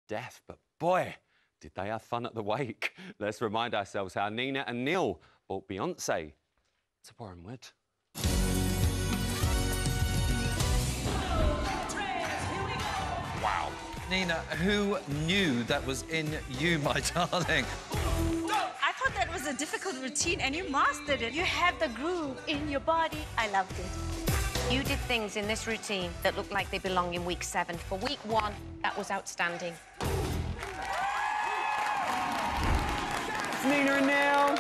death, but boy, did they have fun at the wake. Let's remind ourselves how Nina and Neil brought Beyonce to Bournemouth. Wow. Nina, who knew that was in you, my darling? I thought that was a difficult routine and you mastered it. You had the groove in your body. I loved it. You did things in this routine that looked like they belong in week 7. For week 1, that was outstanding. It's Nina and Neil.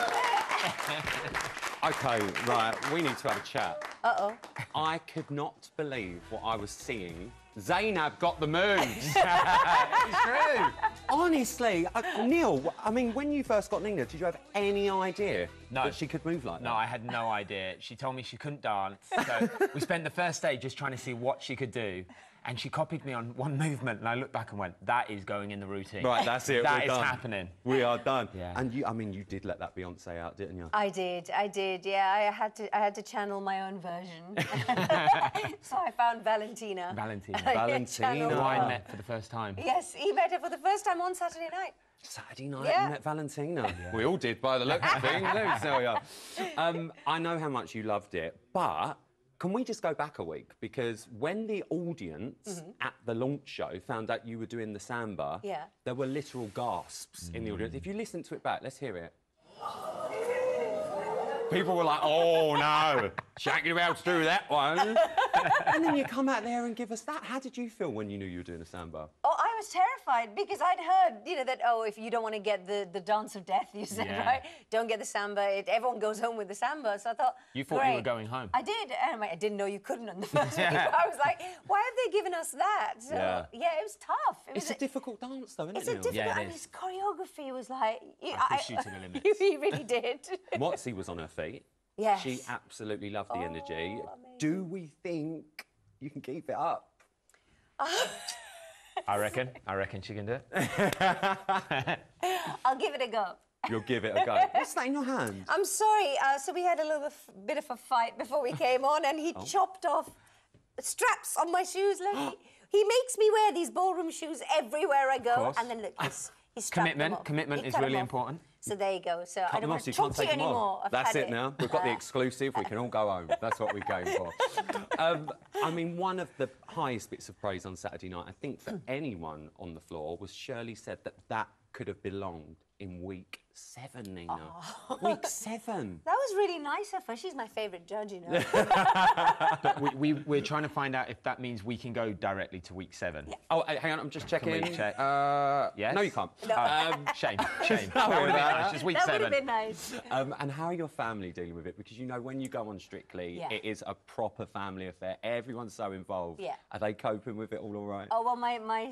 OK, right, we need to have a chat. Uh-oh. I could not believe what I was seeing. Zainab got the moves. It's true. Honestly, Neil, I mean, when you first got Nina, did you have any idea No. that she could move like that? No, I had no idea. She told me she couldn't dance, so we spent the first day just trying to see what she could do, and she copied me on one movement, and I looked back and went, that is going in the routine. Right, that's it, That we're is done. happening. We are done. Yeah. And you, I mean, you did let that Beyonce out, didn't you? I did, yeah. I had to channel my own version. So I found Valentina. Valentina. Valentina. Who I met for the first time. Yes, he met her for the first time on Saturday night. Saturday night, Yeah. you met Valentina. Yeah. We all did, by the look of things. There we are. I know how much you loved it, but can we just go back a week? Because when the audience at the launch show found out you were doing the samba, Yeah. there were literal gasps in the audience. If you listen to it back, let's hear it. People were like, oh, no, she ain't going to be able to do that one. And then you come out there and give us that. How did you feel when you knew you were doing a samba? Oh, I was terrified because I'd heard, you know, that, oh, if you don't want to get the dance of death, you said, Yeah. right? Don't get the samba. Everyone goes home with the samba. So I thought, You thought great. you were going home. I did. And I didn't know you couldn't on the first week. Yeah. I was like, why have they given us that? So, Yeah. it was tough. It's a difficult dance, though, isn't It's it, a Neil? difficult... Yeah, it I mean, is. his choreography was like... I pushed you to the limits. He really did. Motsy was on her feet. Yes. She absolutely loved the energy. amazing. Do we think you can keep it up? I reckon she can do it. I'll give it a go. You'll give it a go. What's that in your hand? I'm sorry. So we had a little bit of a fight before we came on, and he chopped off straps on my shoes. Look, he makes me wear these ballroom shoes everywhere I go, course. and then look, he's strapped them off. Commitment He is cut them really off. important. So there you go. So I Cut don't them want off so to you talk can't to you take them anymore. off. I've That's had it now. We've got the exclusive. We can all go home. That's what we're going for. I mean, one of the highest bits of praise on Saturday night, I think, for anyone on the floor, was Shirley said that could have belonged in week 7, Nina. Week 7. That was really nice of her. She's my favourite judge, you know. But we're trying to find out if that means we can go directly to week 7. Yeah. Oh, hang on, I'm just checking. Can we check? Yes? No, you can't. Shame. That That would would have been have nice. Just week That 7. would have been nice. And how are your family dealing with it? Because, you know, when you go on Strictly, Yeah. it is a proper family affair. Everyone's so involved. Yeah. Are they coping with it all right? Oh, well, my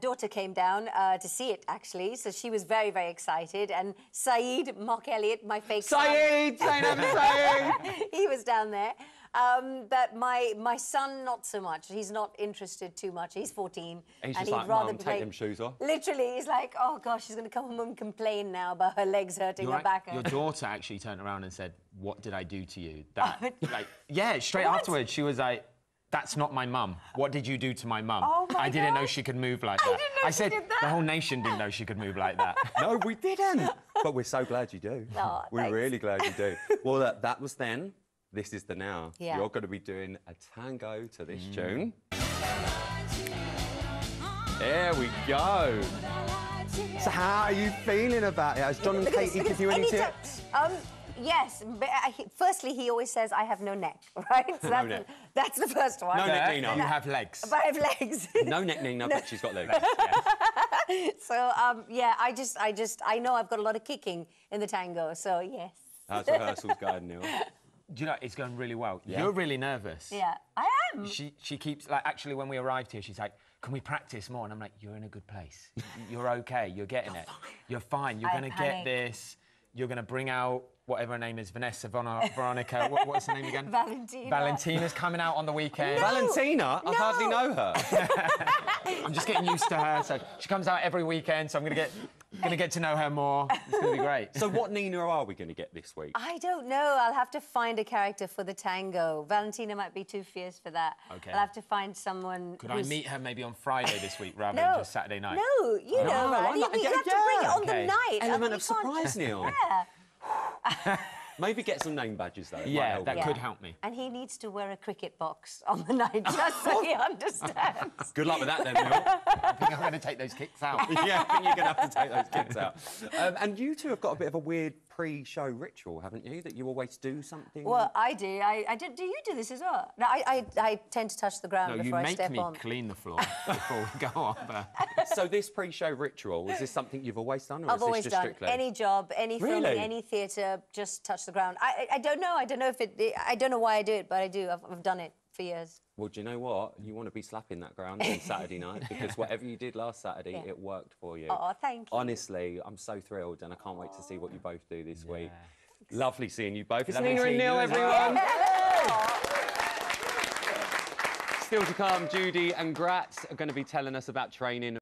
daughter came down to see it, actually, so she was very, very excited. And Saeed, Mark Elliott, my fake Saeed! Zainab and Saeed! he was down there. But my son, not so much. He's not interested too much. He's 14. He's and just like, he'd rather Mum, take play... them shoes off. Literally, he's like, oh, gosh, she's going to come home and complain now about her legs hurting, her back Your hurting. daughter actually turned around and said, what did I do to you? That, like, yeah, straight What? afterwards, she was like, that's not my mum. What did you do to my mum? Oh, my I didn't know gosh. she could move like that. didn't know she said did that. the whole nation didn't know she could move like that. No, we didn't. But we're so glad you do. Aw, we're thanks. really glad you do. Well, that was then. This is the now. Yeah. You're going to be doing a tango to this tune. There we go. So how are you feeling about it? Has John and Katie give you any Anytime- tips? Yes, but firstly, he always says, I have no neck, right? So No neck. That's the first one. No neck, There, Nina. you have legs. But I have legs. No neck, Nina, but she's got legs. So, yeah, I know I've got a lot of kicking in the tango, so yes. How's rehearsals going, Neil? Do you know, it's going really well. Yeah. You're really nervous. Yeah, I am. She keeps, like, actually, when we arrived here, she's like, can we practice more? And I'm like, you're in a good place. You're OK. You're getting it. You're fine. You're I going to panic. get this. You're going to bring out whatever her name is, Vanessa, Veronica. What's her name again? Valentina. Valentina's coming out on the weekend. Valentina? I hardly know her. I'm just getting used to her. So she comes out every weekend, so I'm going to get Going to get to know her more. It's going to be great. So what Nina are we going to get this week? I don't know. I'll have to find a character for the tango. Valentina might be too fierce for that. OK. I'll have to find someone Could I meet her maybe on Friday this week rather than just Saturday night? No, you know, right? You have to bring it on the night. Element of surprise, Neil. Yeah. Maybe get some name badges, though. It might Yeah, help that you. could help me. And he needs to wear a cricket box on the night, just so he understands. Good luck with that, then, Neil. I think I'm going to take those kicks out. Yeah, I think you're going to have to take those kids out. And you two have got a bit of a weird pre-show ritual, haven't you? That you always do something. Well, I do. I do. Do you do this as well? No, I tend to touch the ground No, you before I make step me on. clean the floor before we go on. So this pre-show ritual, is this something you've always done, or I've is this always just done strictly? any job, any filming, Really? any theatre, just touch the ground. I don't know. I don't know if it. I don't know why I do it, but I do. I've done it for years. Well, do you know what? You want to be slapping that ground on Saturday night, because whatever you did last Saturday, it worked for you. Oh, thank you. Honestly, I'm so thrilled, and I can't wait to see what you both do this week. Lovely seeing you both. It's Lovely Nina and seeing Neil, you as well. everyone. Still to come, Judy and Gratz are going to be telling us about training.